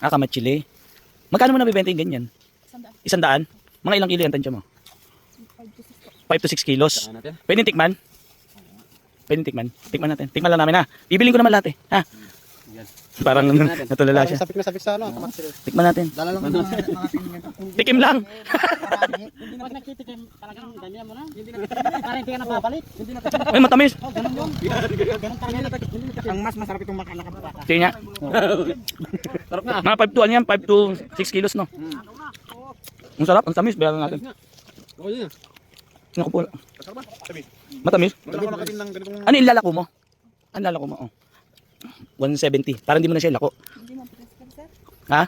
Kamatsili. Magkano mo nabibenta yung ganyan? 100. Mga ilang kilo yan tansya mo? 5 to 6 kilos. Pwede tikman? Pwede tikman? Tikman natin. Tikman lang namin ha. Bibiling ko naman lahat eh. Ha? Parang natulala siya. Sapik na sapik sa ano. Tikman natin. Dala lang mga tingin. Tikim lang. Hindi na nagtitikim, talagang ganyan mo na. Parang hindi ka napapalik. Ay, matamis. Ganun yun. Ganun talaga. Ang mas masarap itong makalakapata. Sige nga. Sarap na. Mga 5 to ano yan? 5 to 6 kilos no? Ang sarap. Ang tamis. Bayaran natin. Oo yun. Naku po. Matamis. Wala ko nakatin ng ganitong... Ano yung lalako mo? Ano lalako mo? Oh. 170. Parang hindi mo na siya lako. Hindi mo pwede sir. Ha?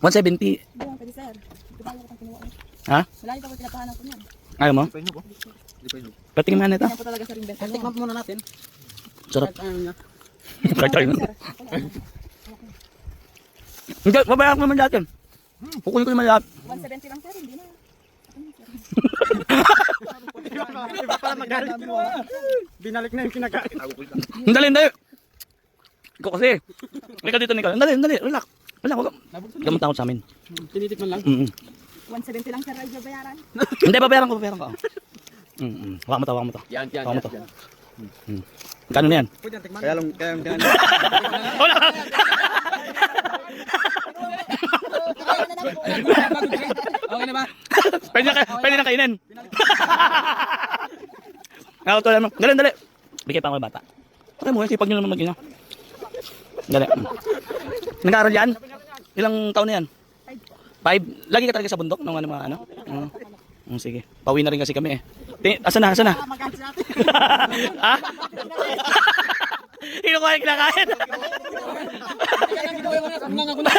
170. Hindi mo pwede sir. Ito ba yung kinuha ko? Ha? Wala dito ako tinapahanan ko niyan. Ayaw mo? Di pa yun po. Di pa yun. Patingin nga nito. Yan po talaga sir yung benta. Tikman muna natin. Sarap. Ano niya? Kaya Hindi, babayaran ko naman lahat yan. Kukunin ko naman lahat. 170 lang sir, hindi na. Iba pala magalit. Binalik na yung kinakain. Dali, dali. Ikaw kasi. Ikaw dito, Nicole. Dali, dali. Relax. Relax. Huwag ka matakot sa amin. Tinitikman lang. 170 lang sir, ay bayaran. Hindi, babayaran ko. Waka mo to, waka mo to. Yan, yan, Waka mo yan. to. Kano na yan? Kaya lang, kaya lang. Wala! Okay na ba? Pwede na kainin. Nakatulan mo. Dali, dali. Bigay pa ako ng bata. Okay mo, sipag nyo naman mag-ina. Dali. Nag-aaral yan? Ilang taon na yan? 5. Lagi ka talaga sa bundok ng ano mga ano? Sige. Pauwi na rin kasi kami eh. Asa na? Magalit sa atin. Ha? Ino ko ay kinakain. Kaya lang ako na.